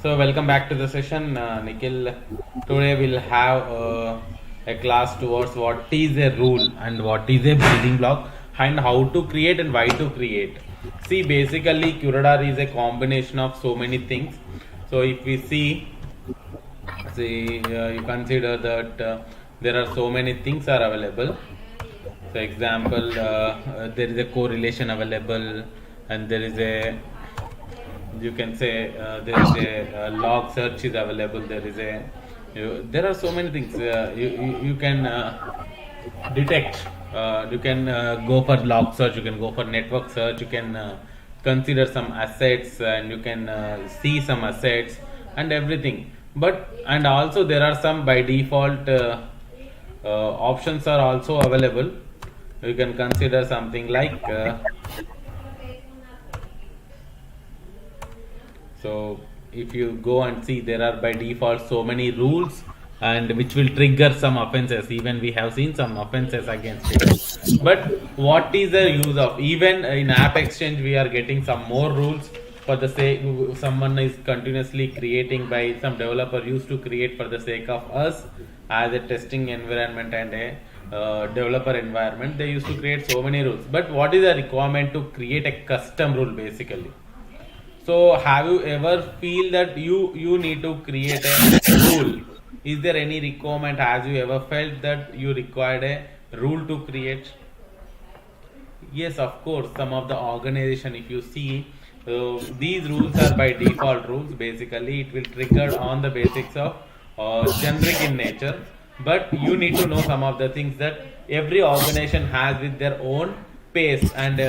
So welcome back to the session, Nikhil. Today we'll have a class towards what is a rule and what is a building block and how to create and why to create. See, basically, Curador is a combination of so many things. So if we see, you consider that there are so many things are available. So example, there is a correlation available, and there is a, you can say, there is a log search is available. There are so many things you can detect. You can go for log search, you can go for network search, you can consider some assets, and you can see some assets and everything. But and also there are some by default options are also available. You can consider something like so if you go and see, there are by default so many rules and which will trigger some offenses. Even we have seen some offenses against it. But what is the use of, even in App Exchange we are getting some more rules for the sake someone is continuously creating, by some developer used to create for the sake of us as a testing environment and a developer environment. They used to create so many rules, but what is the requirement to create a custom rule basically? So have you ever feel that you need to create a rule? Is there any requirement? Has you ever felt that you required a rule to create? Yes, of course. Some of the organization, if you see, these rules are by default rules. Basically, it will trigger on the basics of generic in nature. But you need to know some of the things that every organization has with their own pace and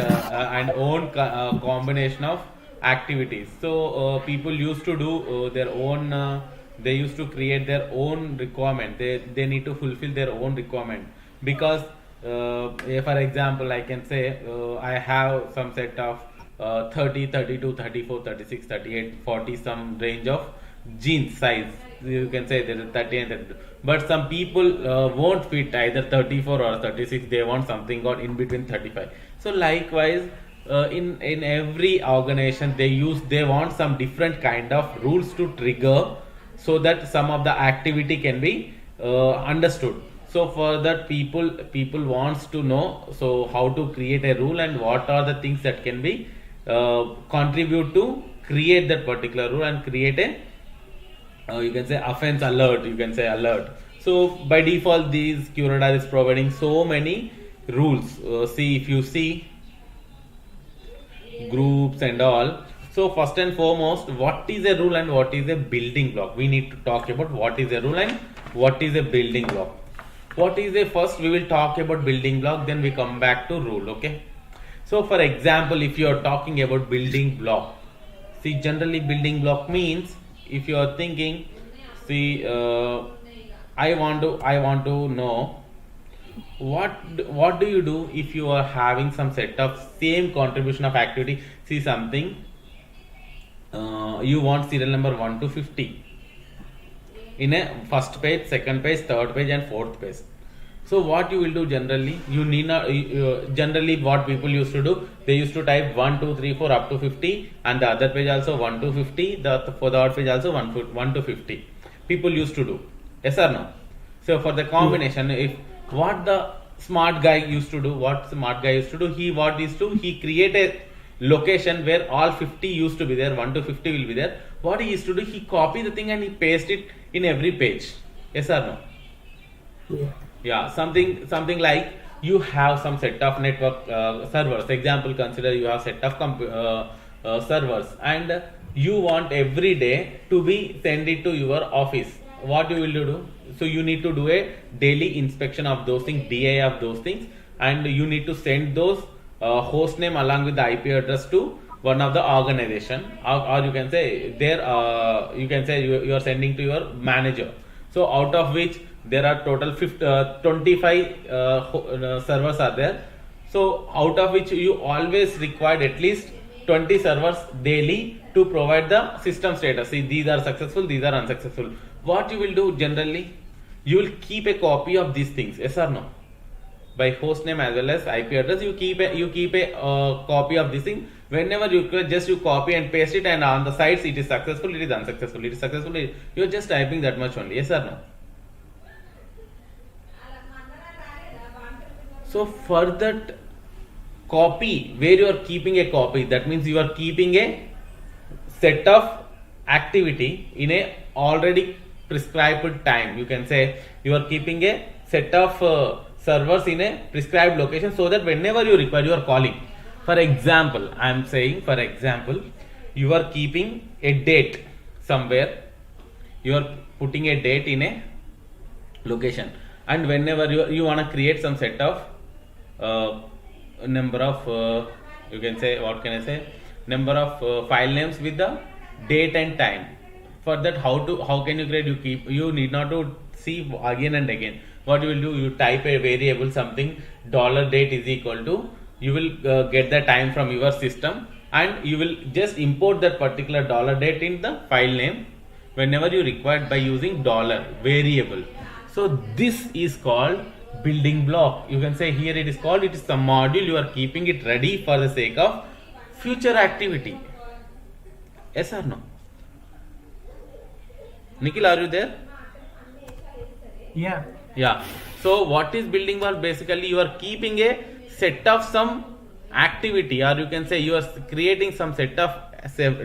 own combination of activities. So people used to do their own. They used to create their own requirement. They need to fulfill their own requirement because for example, I can say I have some set of 30, 32, 34, 36, 38, 40, some range of jeans size. You can say there is 30 and 32. But some people won't fit either 34 or 36. They want something got in between 35. So likewise, in every organization they want some different kind of rules to trigger so that some of the activity can be understood. So for that, people wants to know so how to create a rule and what are the things that can be contribute to create that particular rule and create a you can say offense alert, you can say alert. So by default these Curador is providing so many rules. See, if you see groups and all. So first and foremost, what is a rule and what is a building block? We need to talk about what is a rule and what is a building block. What is a, first we will talk about building block, then we come back to rule. Okay, so for example, if you are talking about building block, see, generally building block means, if you are thinking, see, I want to know what do you do if you are having some set of same contribution of activity. See something, you want serial number 1 to 50 in a first page, second page, third page and fourth page. So what you will do generally, you need not generally what people used to do, they used to type 1 2 3 4 up to 50 and the other page also 1 to 50, the for the other page also 1 to 50 people used to do. Yes or no? So for the combination, if what the smart guy used to do, he create a location where all 50 used to be there, 1 to 50 will be there. What he used to do, he copy the thing and he paste it in every page. Yes or no? Yeah, something like you have some set of network servers. Example, consider you have set of servers and you want every day to be send it to your office. What you will do? So you need to do a daily inspection of those things, DI of those things, and you need to send those host name along with the IP address to one of the organization, or you can say there you can say you are sending to your manager. So out of which there are total 25 servers are there. So out of which you always required at least 20 servers daily to provide the system status. See, these are successful, these are unsuccessful. What you will do generally, you will keep a copy of these things. Yes or no? by host name as well as IP address. You keep a copy of this thing. Whenever you just you copy and paste it, and on the sides it is successful, it is unsuccessful, it is successful. You are just typing that much only. Yes or no? So for that copy, where you are keeping a copy, that means you are keeping a set of activity in a already prescribed time. You can say you are keeping a set of servers in a prescribed location, so that whenever you require, you are calling. For example, I am saying, for example, you are keeping a date somewhere, you are putting a date in a location, and whenever you want to create some set of number of you can say, what can I say, number of file names with the date and time. For that, how can you create? You need not to see again and again. What you will do, you type a variable something, $date is equal to, you will get the time from your system, and you will just import that particular $date in the file name whenever you require by using $variable. So this is called building block. You can say here it is called, it is some module you are keeping it ready for the sake of future activity. Yes or no? Nikhil, are you there? Yeah. So what is building block? Basically, you are keeping a set of some activity, or you can say you are creating some set of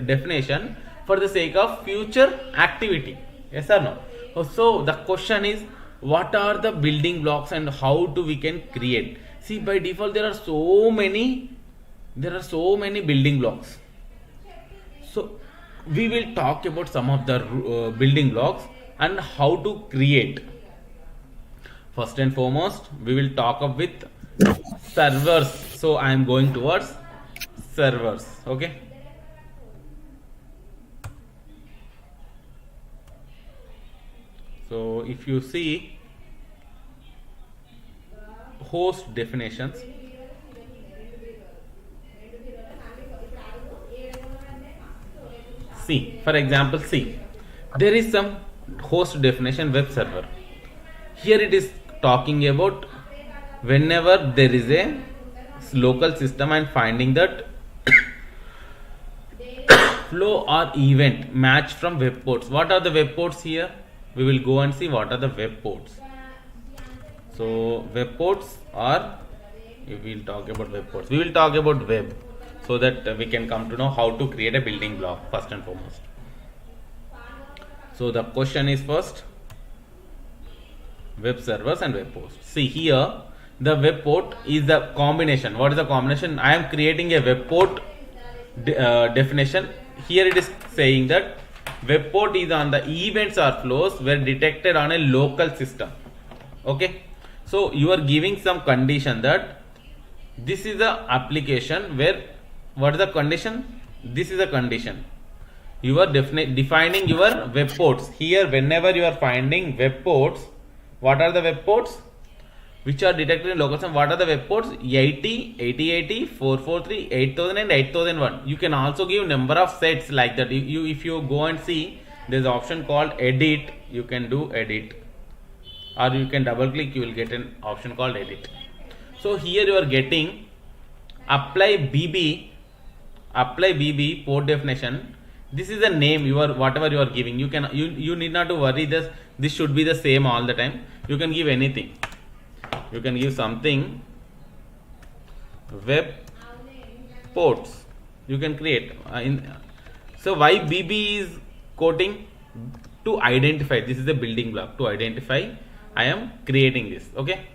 definition for the sake of future activity. Yes or no? So the question is, what are the building blocks and how we can create? See, by default there are so many building blocks. So we will talk about some of the building blocks and how to create. First and foremost, we will talk up with servers. So I am going towards servers. Okay. So if you see host definitions, see, for example, see, there is some host definition web server. Here it is talking about whenever there is a local system and finding that flow or event match from web ports. What are the web ports here? We will go and see what are the web ports. So web ports are, we will talk about web ports. We will talk about web, so that we can come to know how to create a building block first and foremost. So the question is first, web servers and web ports. See here, the web port is the combination. What is the combination? I am creating a web port definition. Here it is saying that web port is on the events or flows were detected on a local system. Okay, so you are giving some condition that this is the application where, what is the condition? This is a condition. You are defining your web ports. Here, whenever you are finding web ports, what are the web ports which are detected in local system? What are the web ports? 80, 8080, 443, 8000 and 8001. You can also give number of sets like that. If you go and see, there is an option called edit. You can do edit, or you can double click, you will get an option called edit. So here you are getting apply BB port definition. This is the name, whatever you are giving. You need not to worry, this should be the same all the time. You can give anything. You can give something web ports. You can create so why BB is quoting? To identify. This is the building block to identify. I am creating this. Okay.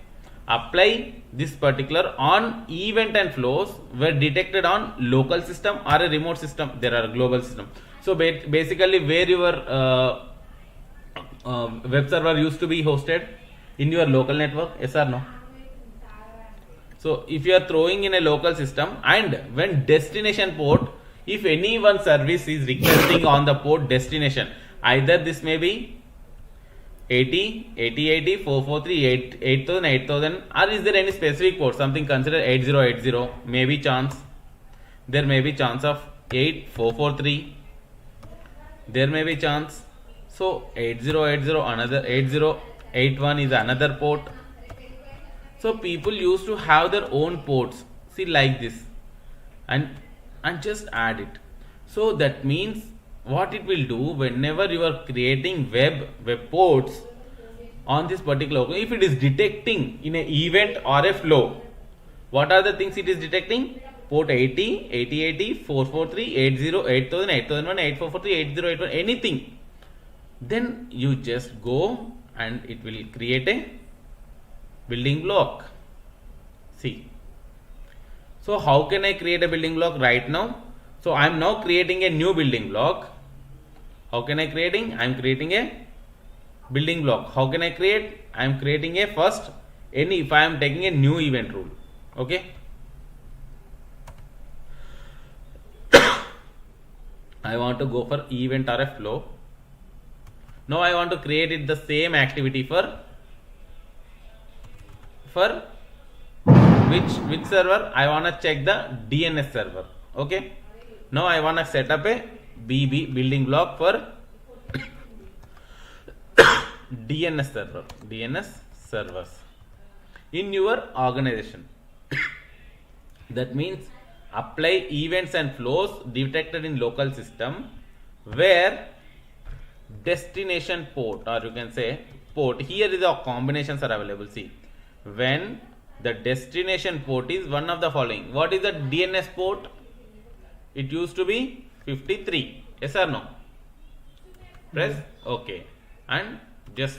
Apply this particular on event and flows were detected on local system or a remote system. There are a global system. So basically, where your web server used to be hosted, in your local network. Yes or no? So if you are throwing in a local system, and when destination port, if any one service is requesting on the port destination, either this may be 80, 8080, 443, 8000, 8000, or is there any specific port, something considered 8080, maybe chance, there may be chance of 8443, there may be chance, so 8080, another 8081 is another port. So people used to have their own ports, see, like this, and just add it. So that means what it will do, whenever you are creating web ports on this particular, if it is detecting in an event or a flow, what are the things it is detecting? Port 80, 8080, 443, 80, 8000, 8001, 8443, 8081, anything. Then you just go and it will create a building block. See. So how can I create a building block right now? So I am now creating a new building block. How can I creating? I am creating a building block. How can I create? I am creating a first if I am taking a new event rule. Okay. I want to go for event or a flow. Now I want to create it the same activity for which server? I want to check the DNS server. Okay. Now I want to set up a BB building block for DNS servers in your organization. That means apply events and flows detected in local system where destination port, or you can say port, here is the combinations are available. See, when the destination port is one of the following, what is the DNS port? It used to be 53. Yes or no? Press OK and just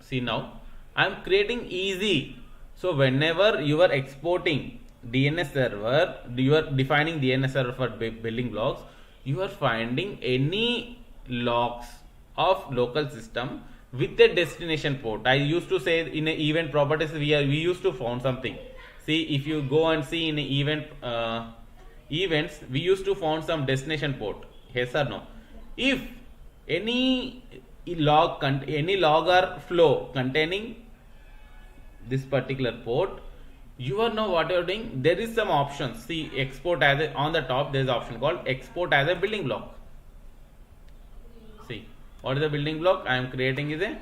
see, now I am creating easy. So whenever you are exporting DNS server, you are defining DNS server for building blocks, you are finding any logs of local system with a destination port. I used to say in a event properties we used to found something. See, if you go and see in event events, we used to found some destination port. Yes or no? If any log or flow containing this particular port, you are now what you are doing, there is some options. See, export as a, on the top there is option called export as a building block. See, what is the building block I am creating is a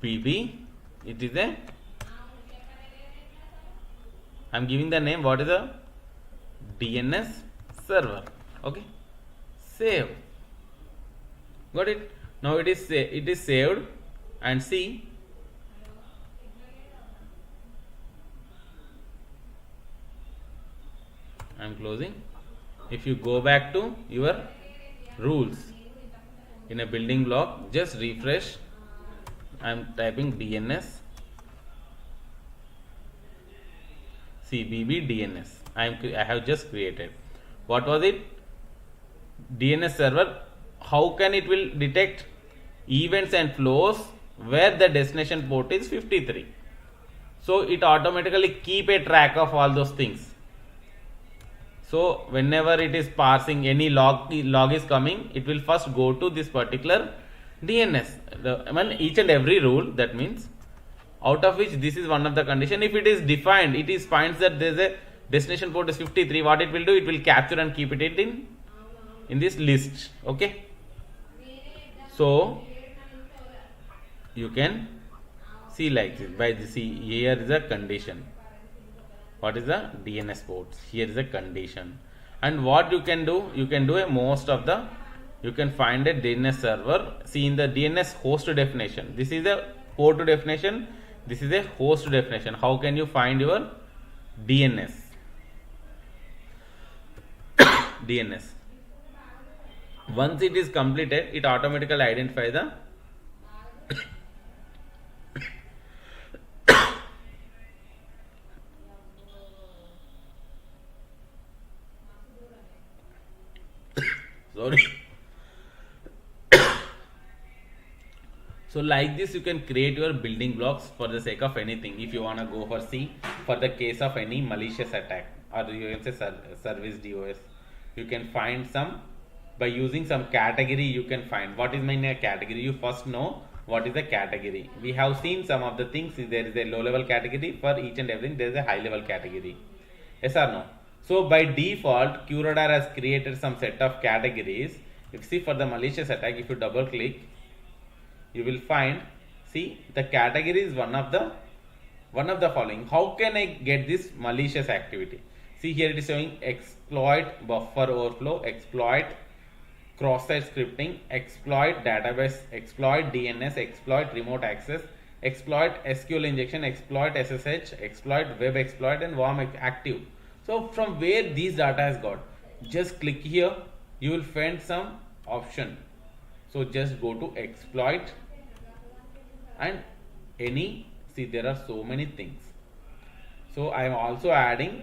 BB. It is a, I am giving the name, what is the DNS server. Okay, save. Got it? Now it is saved, and see, I am closing. If you go back to your rules in a building block, just refresh. I am typing DNS. CBB DNS. I have just created. What was it? DNS server. How can it will detect events and flows where the destination port is 53? So it automatically keep a track of all those things. So whenever it is parsing any log is coming, it will first go to this particular DNS. Each and every rule, that means out of which this is one of the condition. If it is defined, it is finds that there is a destination port is 53. What it will do? It will capture and keep it in this list. Okay. So you can see like this. By this, see, here is a condition. What is the DNS ports? Here is a condition. And what you can do? You can do a most of the. You can find a DNS server. See, in the DNS host definition. This is a port definition. This is a host definition. How can you find your DNS? DNS. Once it is completed, it automatically identifies the sorry. So like this you can create your building blocks for the sake of anything. If you want to go for C, for the case of any malicious attack, or you can say service DOS, you can find some by using some category. You can find what is my category. You first know what is the category. We have seen some of the things. There is a low level category for each and everything. There is a high level category. Yes or no? So by default, QRadar has created some set of categories. If you see for the malicious attack, if you double click, you will find, see, the category is one of the one of the following. How can I get this malicious activity? See here it is showing exploit buffer overflow, exploit cross-site scripting, exploit database, exploit DNS, exploit remote access, exploit SQL injection, exploit SSH, exploit web exploit, and worm active. So from where these data has got, just click here, you will find some option. So just go to exploit and any, see there are so many things. So I am also adding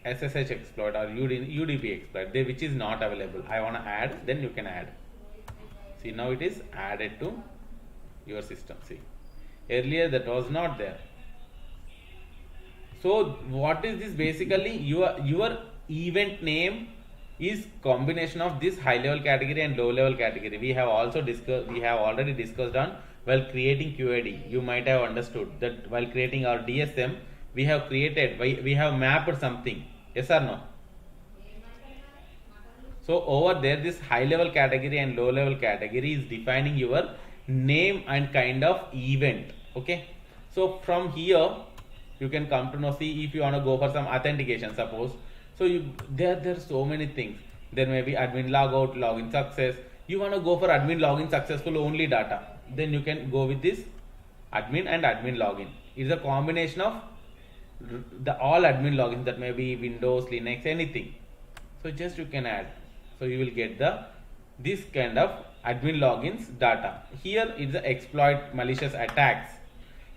SSH exploit or UDP exploit, which is not available. I want to add, then you can add. See now it is added to your system. See earlier that was not there. So what is this? Basically your event name is combination of this high level category and low level category. We have already discussed on while creating QID. You might have understood that while creating our DSM we have mapped something. Yes or no? So over there this high level category and low level category is defining your name and kind of event. Okay, so from here you can come to know, see if you want to go for some authentication, suppose. So there are so many things. There may be admin logout, login success. You want to go for admin login successful only data, then you can go with this admin and admin login. It's a combination of the all admin logins, that may be Windows, Linux, anything. So just you can add, so you will get this kind of admin logins data. Here is the exploit malicious attacks.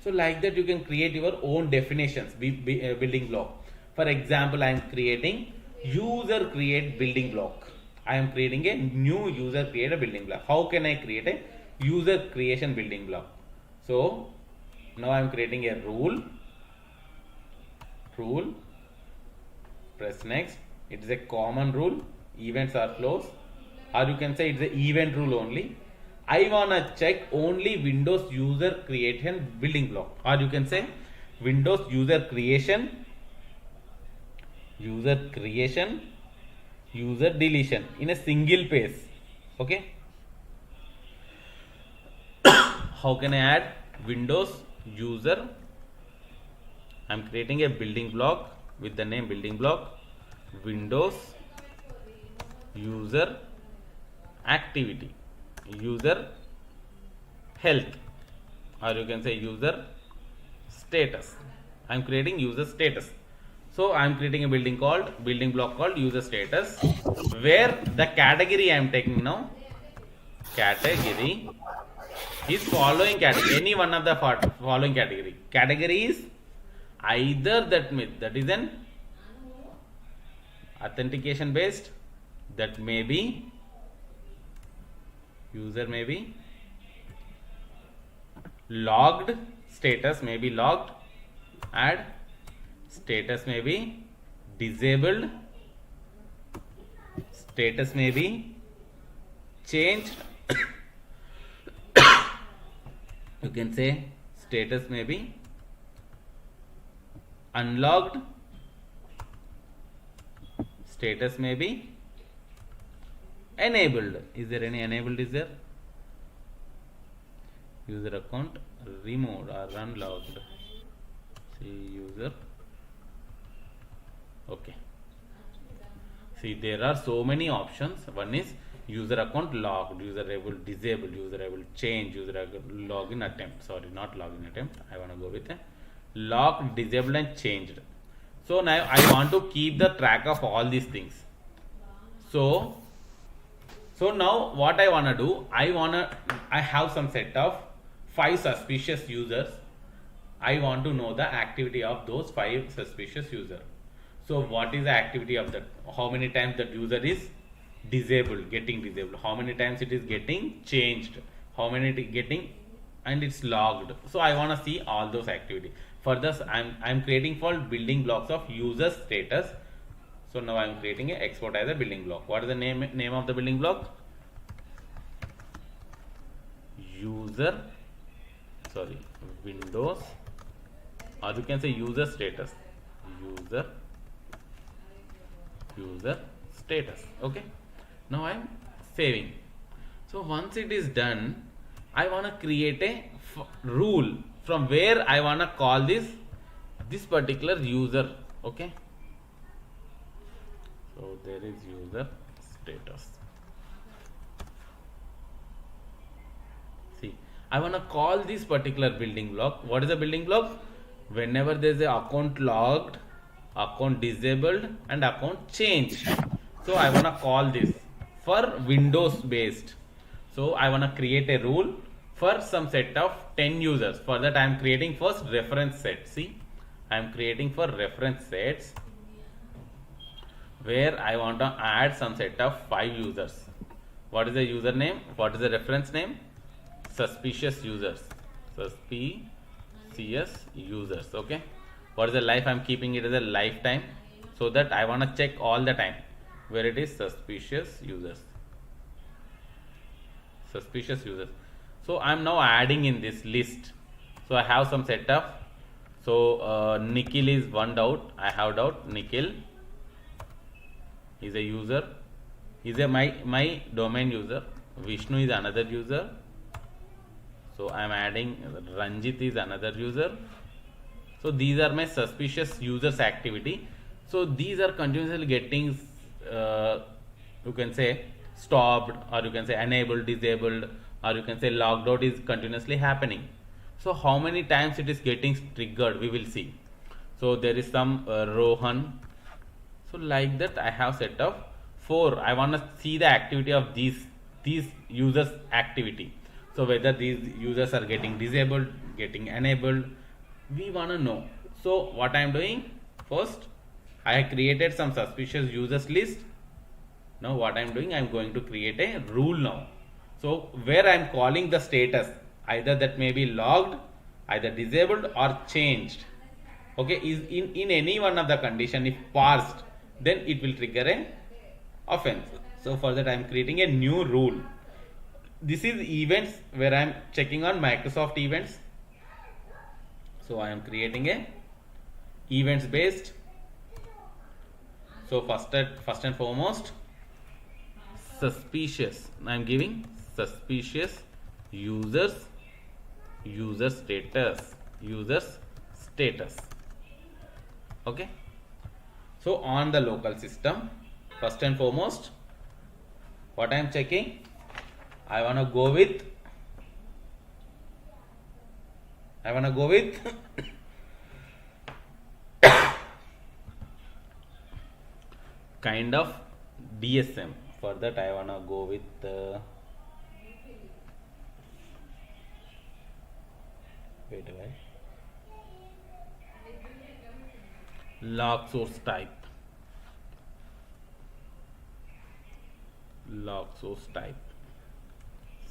So like that you can create your own definitions, building block. For example, I am creating user create building block. I am creating a new user create a building block. How can I create a user creation building block? So now I am creating a rule, press next. It is a common rule, events are closed, or you can say it's an event rule only. I wanna check only Windows user creation building block, or you can say Windows user creation, user deletion in a single page. Okay, how can I add Windows user? I'm creating a building block with the name building block Windows user activity, user health, or you can say user status. I'm creating user status. So I'm creating a building block called user status, where the category I'm taking now, category is following category, any one of the following category. Category is either that is an authentication based, that may be user may be logged, status may be logged, add status may be disabled, status may be changed. You can say status may be unlocked, status may be enabled. Is there any enabled? Is there user account removed or unlocked? See user. Okay, see there are so many options. One is user account logged, user able disabled, user able change, user able login attempt. Sorry, not login attempt. I want to go with a locked, disabled, and changed. So now I want to keep the track of all these things. So now what I want to do, I have some set of 5 suspicious users. I want to know the activity of those 5 suspicious users. So what is the activity of that? How many times that user is disabled, getting disabled? How many times it is getting changed? How many it is getting and it's logged? So I want to see all those activity. For this, I'm creating for building blocks of user status. So now I'm creating a export as a building block. What is the name of the building block? Windows, or you can say user status, user status. Okay, now I'm saving. So once it is done, I want to create a rule from where I want to call this this particular user. Okay, so there is user status. See, I want to call this particular building block. What is the building block? Whenever there is a account logged, account disabled, and account changed. So I want to call this for Windows based. So I want to create a rule for some set of 10 users. For that I am creating first reference set. See, I am creating for reference sets where I want to add some set of 5 users. What is the username? What is the reference name? Suspicious users. Suspicious users. Okay, what is the life? I'm keeping it as a lifetime, so that I want to check all the time where it is suspicious users. Suspicious users. So I'm now adding in this list. So I have some setup. So Nikhil is one doubt. I have doubt. Nikhil is a user. Is a my domain user. Vishnu is another user. So I am adding Ranjit is another user. So these are my suspicious users activity. So these are continuously getting you can say stopped, or you can say enabled, disabled, or you can say logged out is continuously happening. So how many times it is getting triggered, we will see. So there is some Rohan. So like that I have set up 4. I want to see the activity of these users activity. So whether these users are getting disabled, getting enabled, we want to know. So what I am doing, first I have created some suspicious users list. Now what I am doing, I am going to create a rule now. So where I am calling the status, either that may be logged, either disabled or changed. Okay, is in any one of the condition, if parsed, then it will trigger an offense. So for that I am creating a new rule. This is events, where I am checking on Microsoft events. So I am creating a events based. So first and foremost, suspicious. I am giving suspicious users status. Okay. So on the local system, first and foremost, what I am checking, I want to go with kind of DSM. For that I want to go with wait a while, log source type.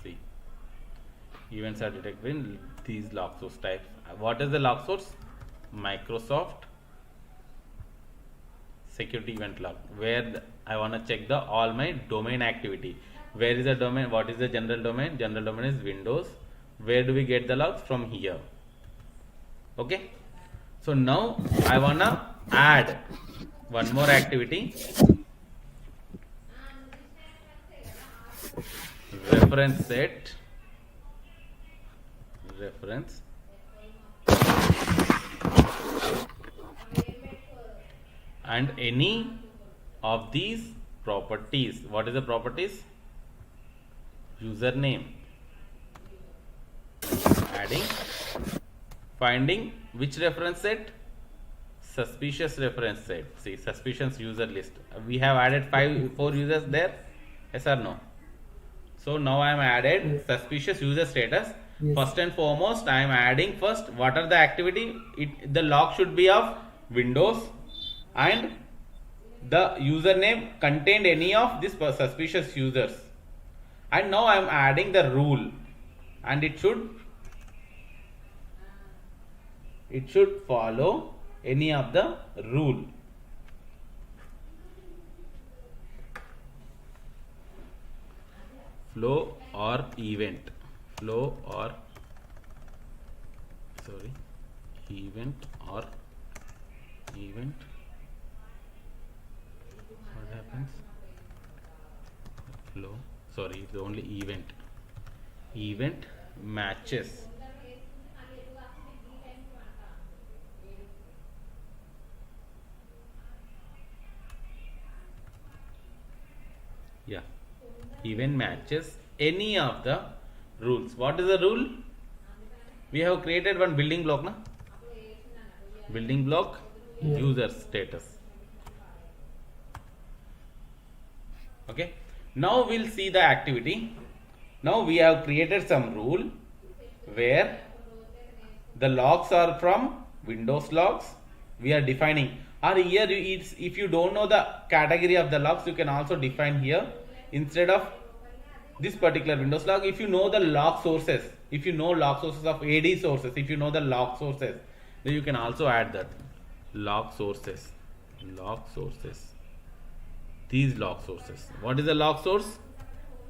See, events are detected in these log source types. What is the log source? Microsoft security event log, where I want to check the all my domain activity. Where is the domain? What is the general domain? General domain is Windows. Where do we get the logs? From here. Okay, so now I want to add one more activity, reference set, and any of these properties. What is the properties? Username, adding, finding which reference set? Suspicious reference set. See, suspicious user list. We have added 4 users there. Yes or no? So now I am added suspicious user status. Yes. First and foremost, I am adding first what are the activity. The log should be of Windows, and the username contained any of these suspicious users. And now I am adding the rule, and it should follow any of the rule. Flow or event. What happens? Flow. Sorry, it's only event. Event matches. Yeah, event matches any of the rules. What is the rule? We have created one building block, na? Building block, Yeah. user status. Okay, now we'll see the activity. Now we have created some rule where the logs are from Windows logs. We are defining, or here it's, if you don't know the category of the logs, you can also define here instead of this particular Windows log. If you know the log sources, if you know log sources of AD sources, if you know the log sources, then you can also add that log sources. Log sources. These log sources. What is the log source?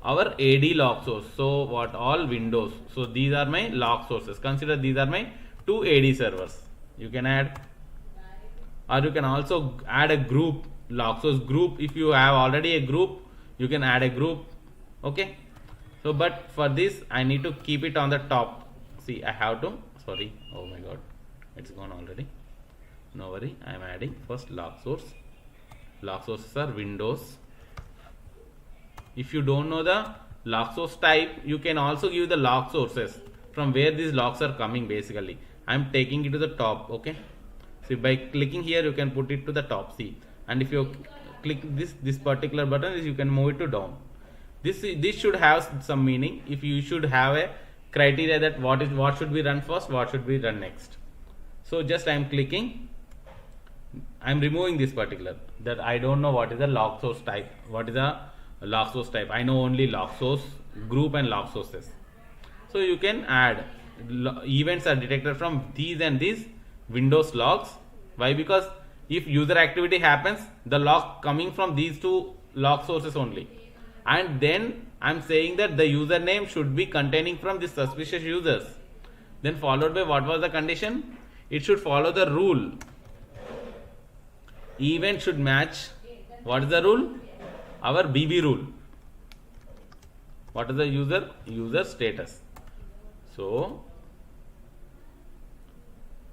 Our AD log source. So what, all Windows. So these are my log sources. Consider these are my two AD servers. You can add, or you can also add a group log source group. If you have already a group, you can add a group. Okay. So but for this I need to keep it on the top. See, I have to, sorry, oh my god, it's gone already. No worry, I am adding first log source. Log sources are Windows. If you don't know the log source type, you can also give the log sources from where these logs are coming. Basically I am taking it to the top. Okay, see, by clicking here you can put it to the top. See, and if you click this particular button, you can move it to down. This should have some meaning. If you should have a criteria that what should be run first, what should be run next. So just I am clicking, I am removing this particular, that I don't know what is the log source type. What is the log source type? I know only log source group and log sources. So you can add events are detected from these and these Windows logs. Why? Because if user activity happens, the log coming from these two log sources only. And then I'm saying that the username should be containing from the suspicious users. Then followed by, what was the condition? It should follow the rule. Event should match, what is the rule? Our BB rule. What is the user status? So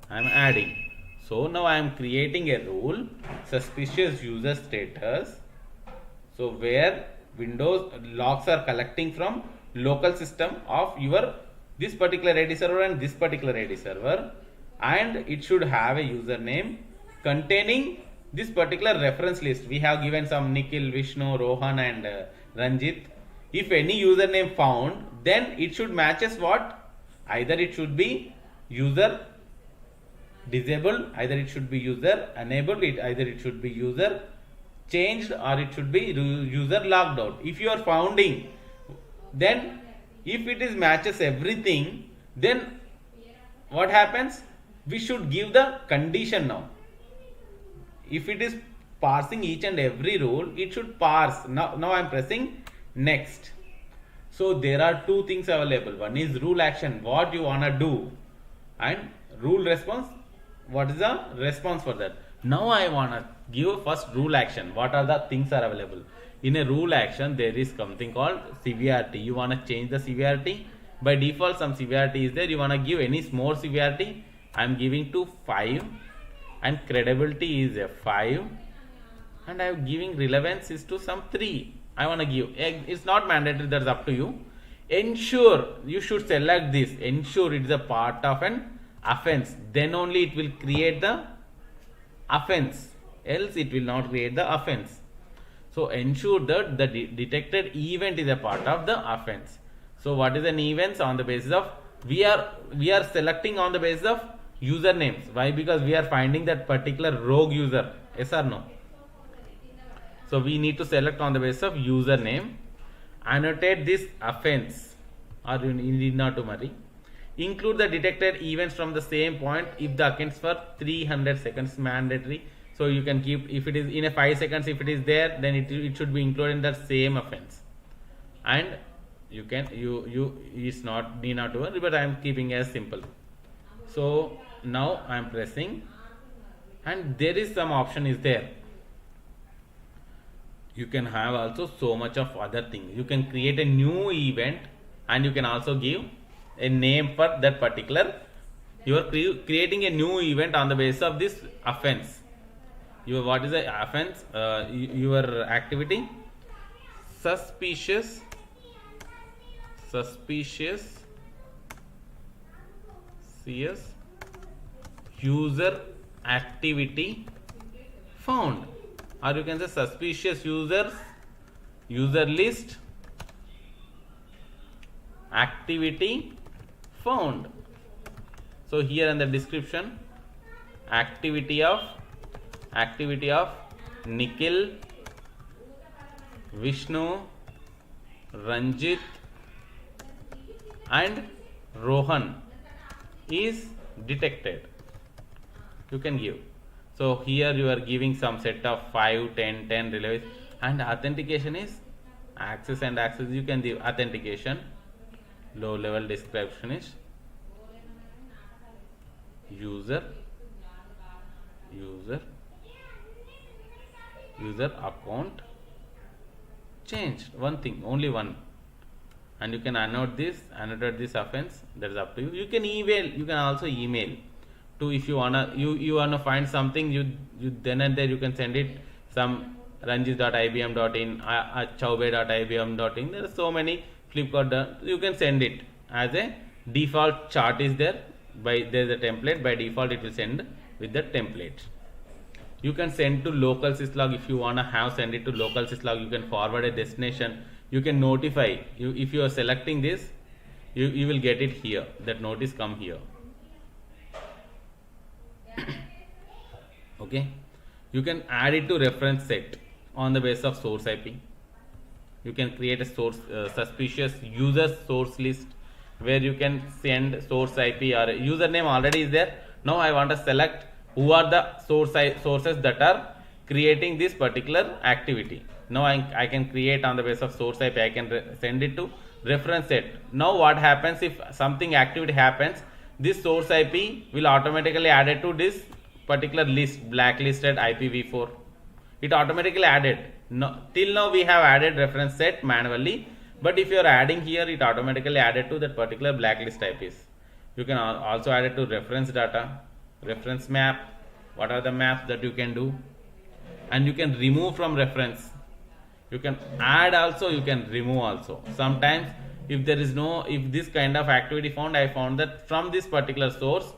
I am adding. So now I am creating a rule, suspicious user status. So where Windows logs are collecting from local system of your this particular AD server and this particular AD server, and it should have a username containing this particular reference list. We have given some Nikhil, Vishnu, Rohan and Ranjit. If any username found, then it should matches what? Either it should be user disabled, either it should be user enabled, either it should be user changed, or it should be user logged out. If you are founding, then if it is matches everything, then what happens? We should give the condition now. If it is parsing each and every rule, it should parse. Now I am pressing next. So there are two things available. One is rule action, what you wanna do, and rule response, what is the response for that. Now I wanna give first rule action. What are the things are available? In a rule action, there is something called severity. You wanna change the severity. By default, some severity is there. You wanna give any more severity. I am giving to 5, and credibility is a 5, and I am giving relevance is to some 3. I wanna give. It's not mandatory. That's up to you. Ensure, you should select this. Ensure it is a part of an offense. Then only it will create the offense, else it will not create the offense. So ensure that the detected event is a part of the offense. So what is an event? On the basis of, we are selecting on the basis of usernames. Why? Because we are finding that particular rogue user. Yes or no? So we need to select on the basis of username. Annotate this offense, or you need not to worry. Include the detected events from the same point if the accounts for 300 seconds mandatory. So you can keep, if it is in a 5 seconds, if it is there, then it should be included in the same offense. And you can, it's not need not to worry, but I am keeping as simple. So now I am pressing, and there is some option is there. You can have also so much of other things. You can create a new event, and you can also give a name for that particular. You are creating a new event on the basis of this offense. What is the offense? Your activity, suspicious CS user activity found, or you can say suspicious user list activity found. So here in the description, activity of Nikhil, Vishnu, Ranjit and Rohan is detected. You can give. So here you are giving some set of 5, 10, 10 relays, and authentication is access and access. You can give authentication. Low level description is user account changed. One thing, only one. And you can annotate this offense. That is up to you. You can email. You can also email to, if you wanna find something. You then and there you can send it some ranjit.ibm.in, chaube.ibm.in. There are so many Flipkart. You can send it as a default chart is there. There is a template. By default it will send with the template. You can send to local syslog. If you wanna send it to local syslog, you can forward a destination. You can notify you if you are selecting this. You will get it here. That notice come here. Okay. You can add it to reference set on the base of source IP. You can create a source suspicious user source list where you can send source IP or username already is there. Now I want to select who are the sources that are creating this particular activity. Now I can create on the base of source IP. I can send it to reference set. Now what happens if something activity happens? This source IP will automatically add it to this particular list, blacklisted IPv4. It automatically added. No, till now we have added reference set manually, but if you are adding here, it automatically added to that particular blacklist IPs. You can also add it to reference data, reference map. What are the maps that you can do? And you can remove from reference. You can add also, you can remove also. Sometimes if this kind of activity found, I found that from this particular source,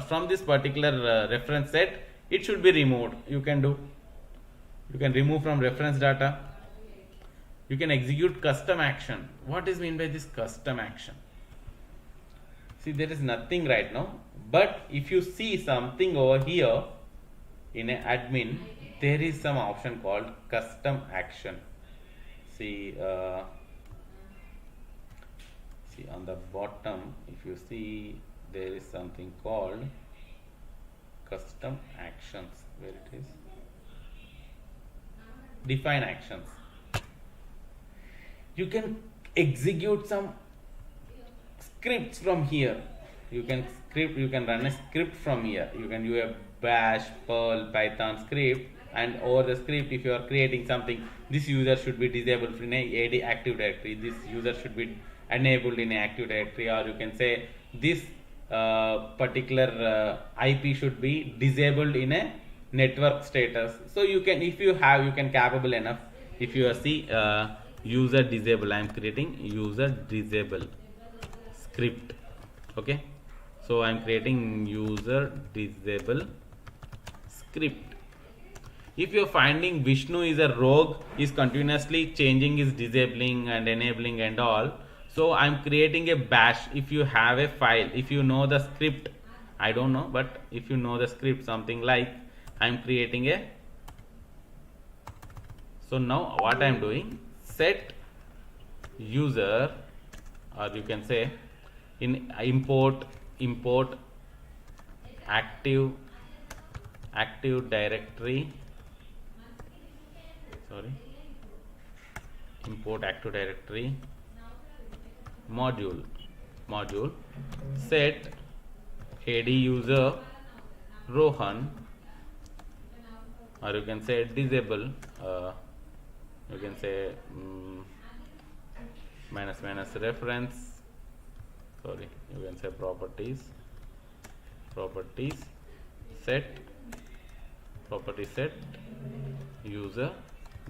from this particular reference set, it should be removed. You can remove from reference data. You can execute custom action. What is mean by this custom action? See, there is nothing right now, but if you see something over here in an admin, there is some option called custom action. See on the bottom, if you see, there is something called custom actions. Where it is? Define actions. You can execute some scripts from here. You can run a script from here. You can do a bash, Perl, Python script, and over the script, if you are creating something, this user should be disabled in a AD active directory. This user should be enabled in a active directory, or you can say this particular IP should be disabled in a network status. So you can, if you can capable enough. If you see user disable, I am creating user disable script. Okay, so I am creating user disable script. If you are finding Vishnu is a rogue, is continuously changing, is disabling and enabling and all, so I am creating a bash. If you have a file, if you know the script, I don't know, but if you know the script, something like I am creating a. So now what I am doing, set user, or you can say in import active directory, import active directory module set AD user Rohan, or you can say disable, you can say minus reference, you can say properties set user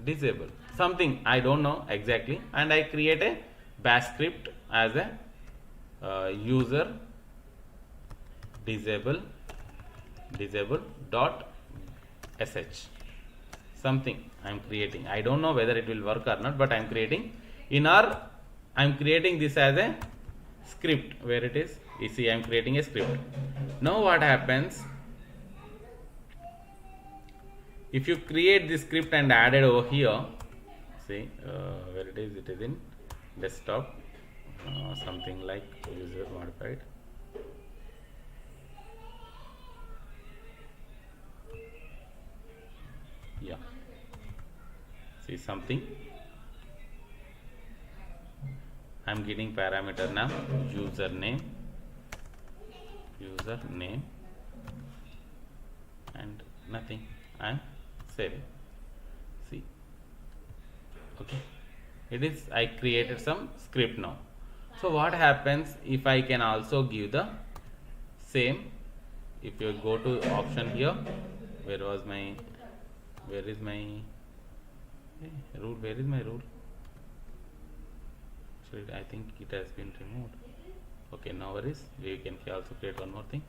disable something, I don't know exactly, and I create a bash script as a user disable dot sh, something I'm creating. I don't know whether it will work or not, but I'm creating I'm creating this as a script. Where it is, you see, I'm creating a script. Now what happens if you create this script and add it over here? See, where it is in desktop, something like user modified. Yeah, see something, I'm getting parameter now, username and nothing, I'm saving. See, okay, it is, I created some script now. So what happens if I can also give the same? If you go to option here, where is my rule? Where is my rule? So I think it has been removed. Okay, now where is, we can also create one more thing.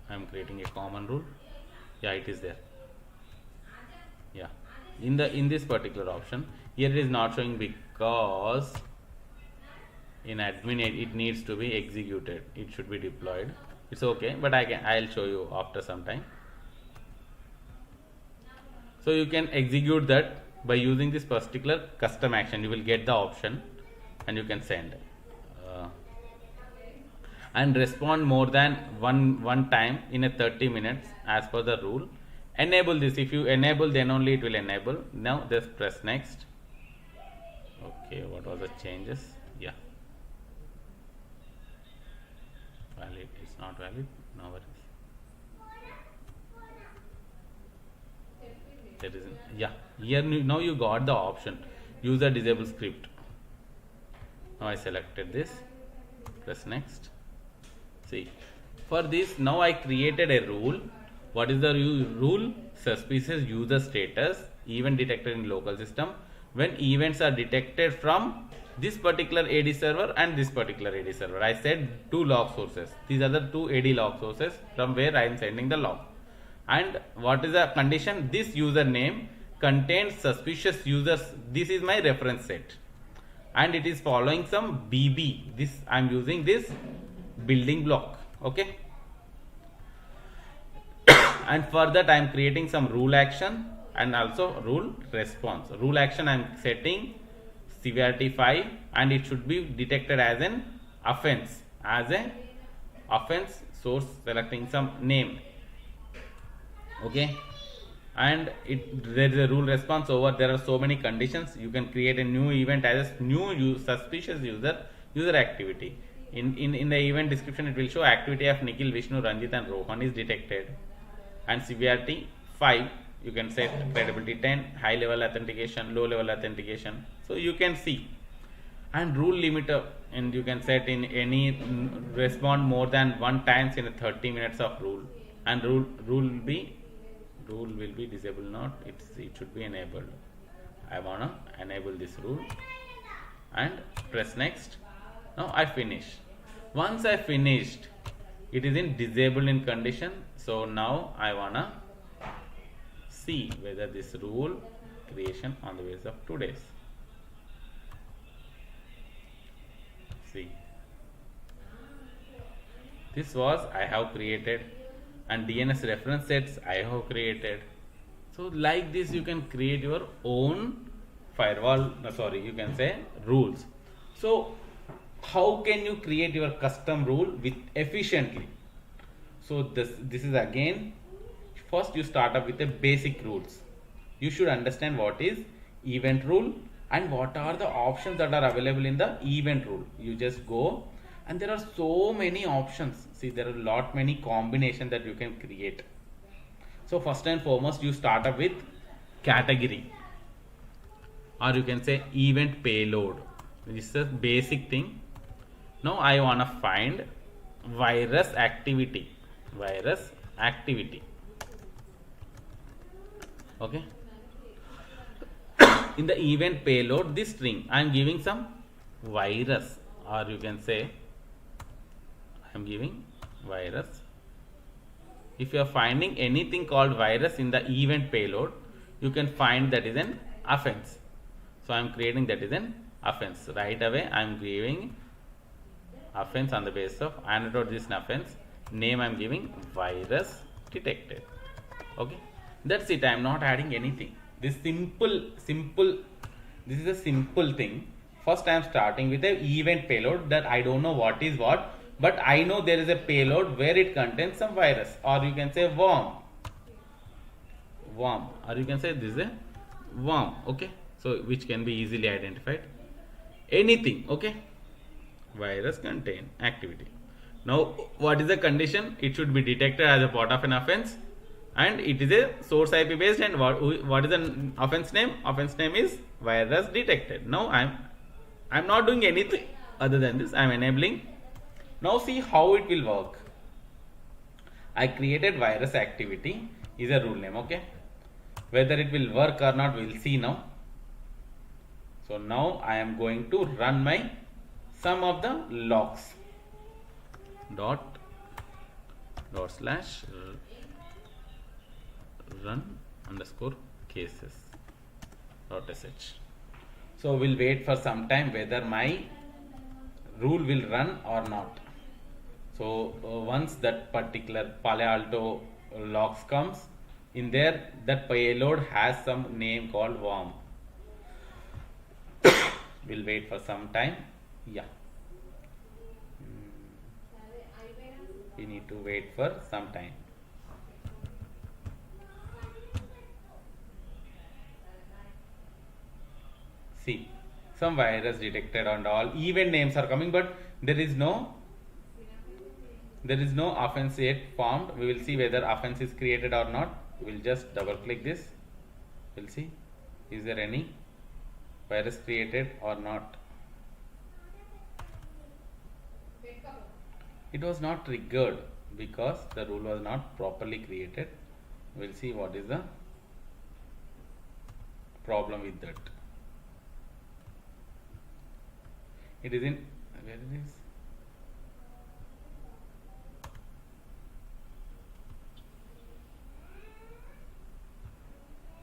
I'm creating a common rule. Yeah, it is there. Yeah, in this particular option here, it is not showing because in admin it needs to be executed, it should be deployed. It's okay, but I'll show you after some time. So you can execute that by using this particular custom action. You will get the option and you can send and respond more than one time in a 30 minutes as per the rule. Enable this. If you enable, then only it will enable. Now just press next. Okay, what was the changes? Yeah, valid, it's not valid. Now it is, there isn't. Yeah, here now you got the option user disable script. Now I selected this, press next. See, for this now I created a rule. What is the rule? Suspicious user status event detected in local system when events are detected from this particular AD server and this particular AD server. I said two log sources. These are the two AD log sources from where I am sending the log. And what is the condition? This username contains suspicious users. This is my reference set and it is following some BB. This I am using this building block. Okay. And for that I am creating some rule action and also rule response. Rule action I am setting severity 5 and it should be detected as an offense, source, selecting some name. Okay, and there is a rule response over. There are so many conditions. You can create a new event as a new suspicious user activity. In the event description it will show activity of Nikhil, Vishnu, Ranjit and Rohan is detected and severity 5. You can set credibility 10, high level authentication, low level authentication. So you can see, and rule limiter, and you can set in any respond more than one times in a 30 minutes of rule, and rule will be disabled, not it should be enabled. I wanna enable this rule and press next. Now I finish. Once I finished, it is in disabled in condition. So now I wanna see whether this rule creation on the basis of 2 days. See, this was I have created, and DNS reference sets I have created. So like this you can create your own firewall, you can say rules. So how can you create your custom rule with efficiently? So this is again, first you start up with the basic rules. You should understand what is event rule and what are the options that are available in the event rule. You just go, and there are so many options. See, there are many combinations that you can create. So first and foremost you start up with category, or you can say event payload. This is a basic thing. Now I want to find virus activity. Okay, in the event payload this string I am giving some virus, or you can say I am giving virus. If you are finding anything called virus in the event payload, you can find that is an offense. So I am creating that is an offense. Right away I am giving offense on the basis of annotate this offense. Name I am giving virus detected. Okay, that's it. I am not adding anything. This simple, this is a simple thing. First I am starting with a event payload that I don't know what is what, but I know there is a payload where it contains some virus, or you can say worm, or you can say this is a worm. Okay, so which can be easily identified, anything. Okay, virus contain activity. Now what is the condition? It should be detected as a part of an offense, and it is a source IP based. And what is the offense name? Offense name is virus detected. Now I'm not doing anything other than this. I'm enabling. Now see how it will work. I created virus activity is a rule name. Okay, whether it will work or not, we'll see now. So now I am going to run my some of the logs dot slash run underscore cases dot sh. So we'll wait for some time whether my rule will run or not. So once that particular Palo Alto logs comes in there, that payload has some name called worm. We'll wait for some time. Yeah, we need to wait for some time. See, some virus detected and all event names are coming, but there is no offense yet formed. We will see whether offense is created or not. We'll just double click this. We'll see, is there any virus created or not. It was not triggered because the rule was not properly created. We'll see what is the problem with that. It is in where it is.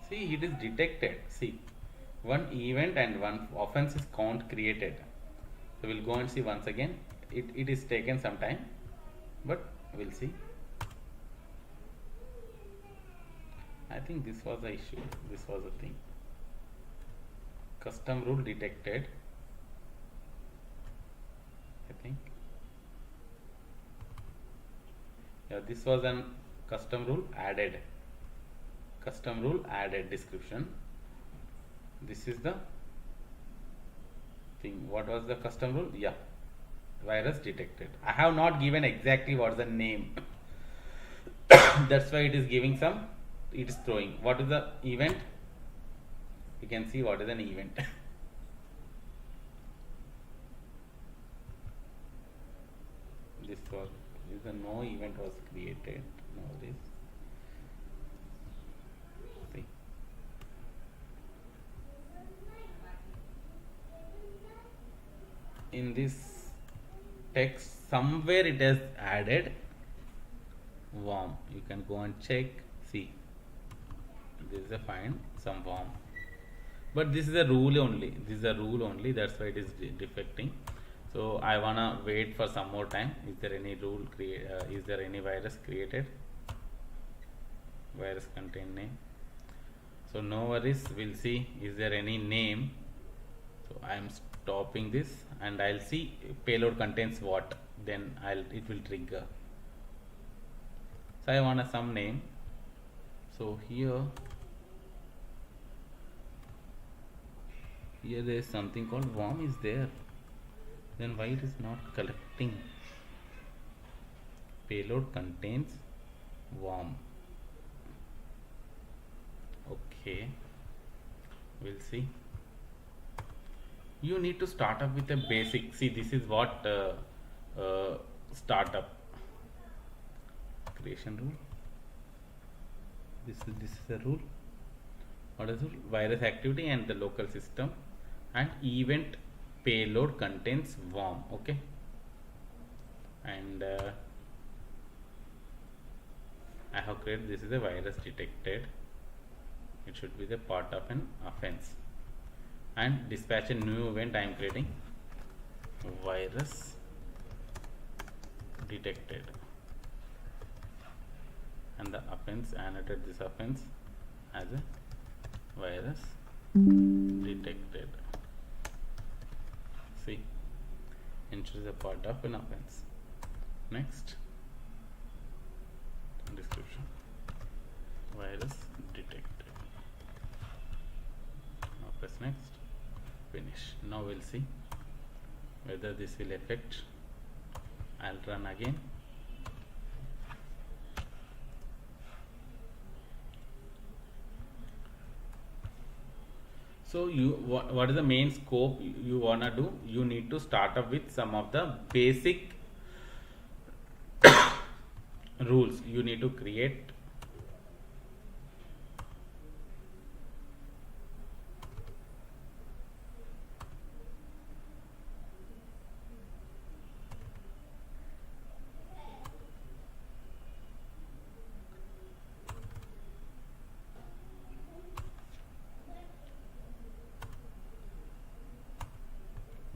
See, it is detected. See, one event and one offense is count created. So we'll go and see once again. It is taken some time, but we'll see. I think this was the issue. This was the thing. Custom rule detected. I think. Yeah, this was an custom rule added. Custom rule added description. This is the thing. What was the custom rule? Yeah, virus detected. I have not given exactly what is the name. That's why it is giving some. It is throwing. What is the event? You can see what is an event. This was no event was created. No, this. See. In this text somewhere it has added worm. You can go and check. See, this is a find some worm, but this is a rule only. This is a rule only. That's why it is defecting. So I wanna wait for some more time. Is there any rule is there any virus created? Virus contain name. So no worries. We'll see. Is there any name? So I am stopping this and I'll see payload contains what. Then it will trigger. So I want some name. So here there is something called worm is there. Then why it is not collecting? Payload contains worm. Okay, we'll see. You need to start up with a basic. See, this is what startup creation rule. This is a rule. what is it? Virus activity and the local system, and event payload contains worm. Okay, and I have created, this is a virus detected, it should be the part of an offense, and dispatch a new event. I am creating virus detected, and the offense, annotate this offense as a virus detected. See, enter the part of an offense. Next, description, virus detected. Now press next, finish. Now we'll see whether this will affect. I'll run again. So what is the main scope you wanna do? You need to start up with some of the basic rules you need to create.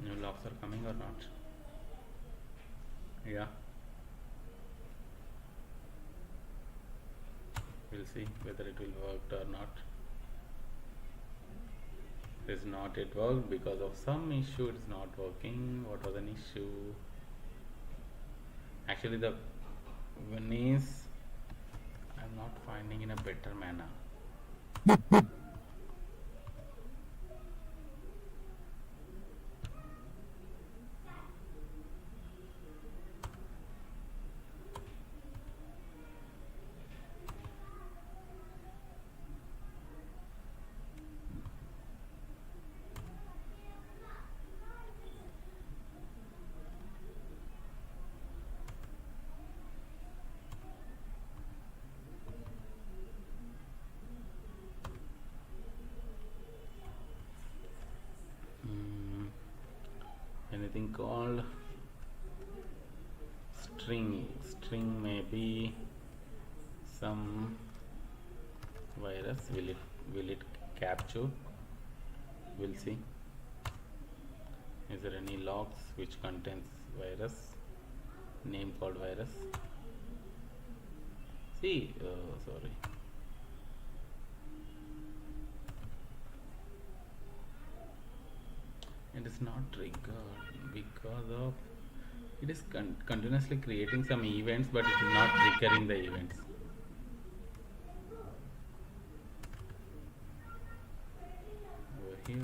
New logs are coming or not? Yeah, we'll see whether it will work or not. It is not yet worked because of some issue. It's not working. What was an issue? Actually, the one is I'm not finding in a better manner. Anything called string may be some virus. Will it capture? We'll see. Is there any logs which contains virus, name called virus? See, sorry, it is not triggered because of it is continuously creating some events, but it is not triggering the events. Over here,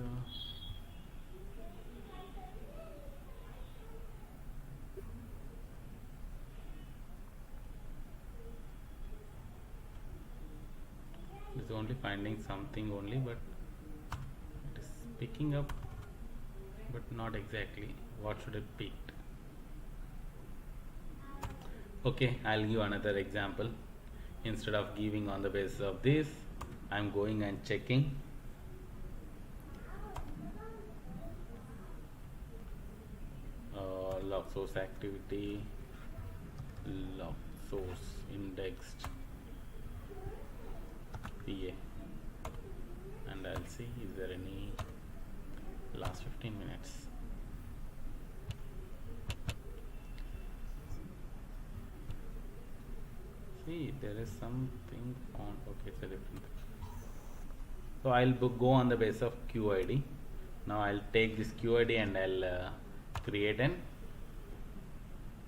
it is only finding something only, but it is picking up, but not exactly what should it pick. Okay, I'll give another example. Instead of giving on the basis of this, I'm going and checking log source activity, log source indexed PA, and I'll see is there any last 15 minutes. See, there is something on. Okay, it's a different thing. So I'll go on the base of QID. Now I'll take this QID and I'll create an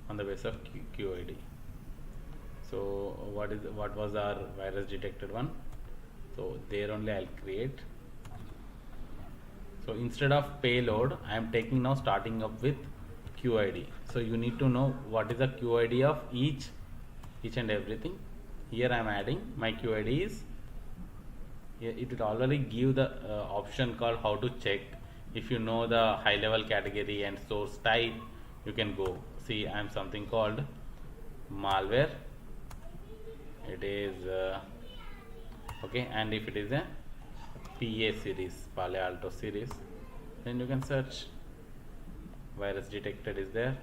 on the base of QID. So what was our virus detected one? So there only I'll create. So instead of payload, I am taking now starting up with QID. So you need to know what is the QID of each and everything. Here I am adding my QID is. Here it will already give the option called how to check. If you know the high level category and source type, you can go. See, I am something called malware. It is okay, and if it is a PA series, Palo Alto series. Then you can search. Virus detected is there.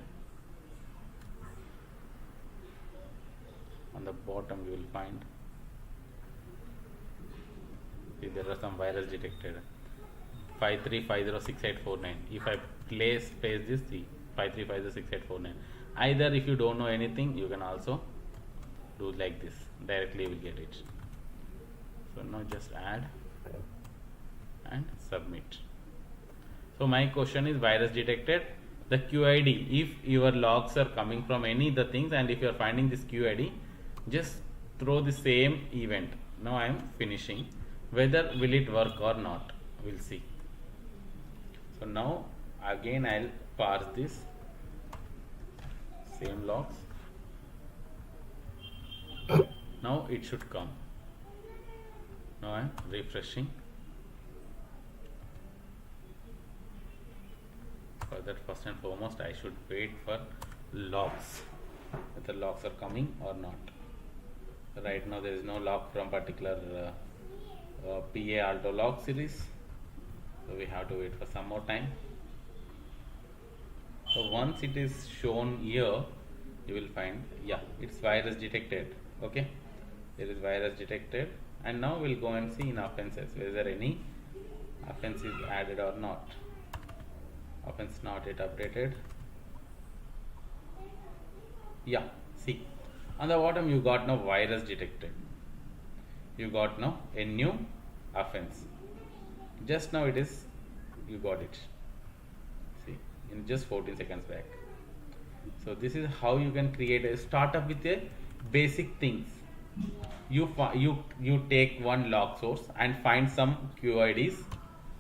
On the bottom you will find. See, there are some virus detected. 53506849. If I paste this, see 53506849. Either if you don't know anything, you can also do like this. Directly you will get it. So now just add and submit. So my question is virus detected. The QID, if your logs are coming from any the things and if you are finding this QID, just throw the same event. Now I am finishing. Whether will it work or not, we'll see. So now again I'll parse this same logs. Now it should come. Now I'm refreshing. For that, first and foremost I should wait for logs, whether logs are coming or not. Right now there is no log from particular PA Alto log series, so we have to wait for some more time. So once it is shown here, you will find, yeah, it's virus detected. Okay, there is virus detected, and now we'll go and see in offenses whether any offense is added or not. Offense not yet updated. Yeah, see, on the bottom you got now virus detected. You got now a new offense. Just now it is, you got it. See, in just 14 seconds back. So this is how you can create a startup with a basic things. You take one log source and find some QIDs,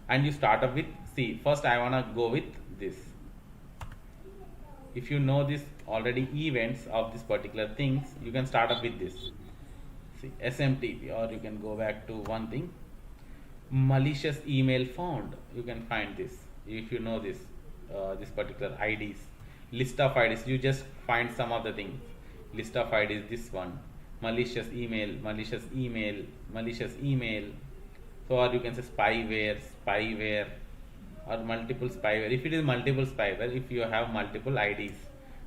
and you start up with, see, first I wanna go with this. If you know this already events of this particular things, you can start up with this. See, SMTP, or you can go back to one thing, malicious email found. You can find this if you know this this particular IDs, list of IDs. You just find some of the things. List of IDs, this one, malicious email, malicious email, malicious email. So, or you can say spyware, or multiple spyware. If it is multiple spyware, if you have multiple IDs,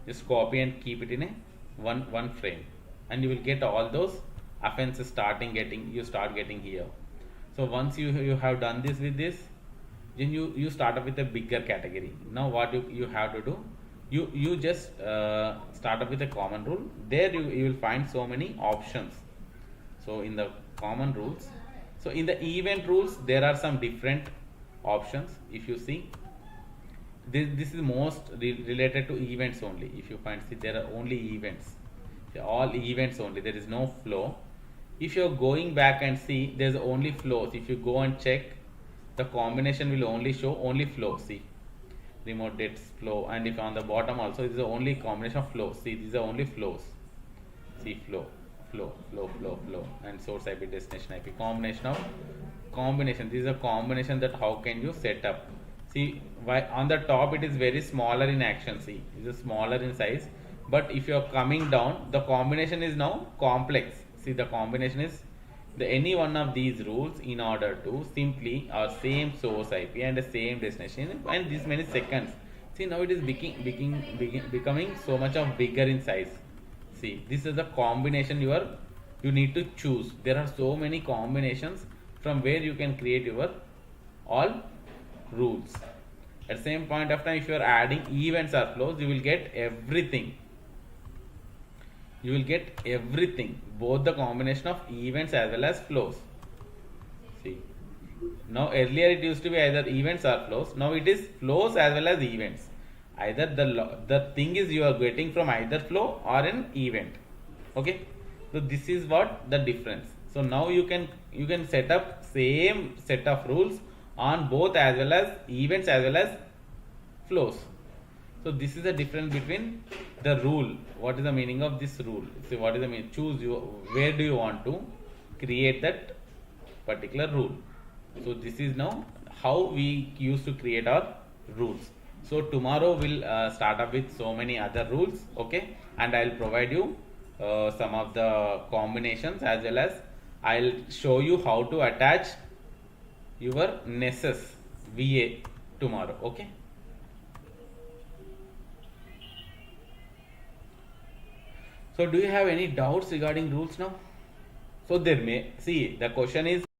just copy and keep it in a one frame, and you will get all those offenses start getting here. So once you have done this with this, then you start up with a bigger category. Now what you have to do, you just start up with a common rule. There you will find so many options. So in the common rules, so in the event rules there are some different options. If you see, this is most related to events only. If you find, see, there are only events. They're all events only, there is no flow. If you're going back and see, there's only flows. If you go and check, the combination will only show only flow. See, remote dates flow, and if on the bottom also is the only combination of flows. See, these are only flows. See, flow, and source IP, destination IP, combination. This is a combination that how can you set up. See, why on the top it is very smaller in action. See, it is smaller in size, but if you are coming down, the combination is now complex. See, the combination is any one of these rules in order to simply our same source IP and the same destination and this many seconds. See, now it is becoming so much of bigger in size. See, this is the combination you need to choose. There are so many combinations from where you can create your all rules. At the same point of time, if you are adding events or flows, you will get everything. Both the combination of events as well as flows. See, now earlier it used to be either events or flows. Now it is flows as well as events. Either the thing is you are getting from either flow or an event. Okay, so this is what the difference. So now you can set up same set of rules on both as well as events as well as flows. So this is the difference between the rule. What is the meaning of this rule? So what is the meaning? Choose where do you want to create that particular rule. So this is now how we used to create our rules. So tomorrow we'll start up with so many other rules. Okay, and I'll provide you some of the combinations as well as I'll show you how to attach your nessus va tomorrow. Okay, so do you have any doubts regarding rules now? So there may see, the question is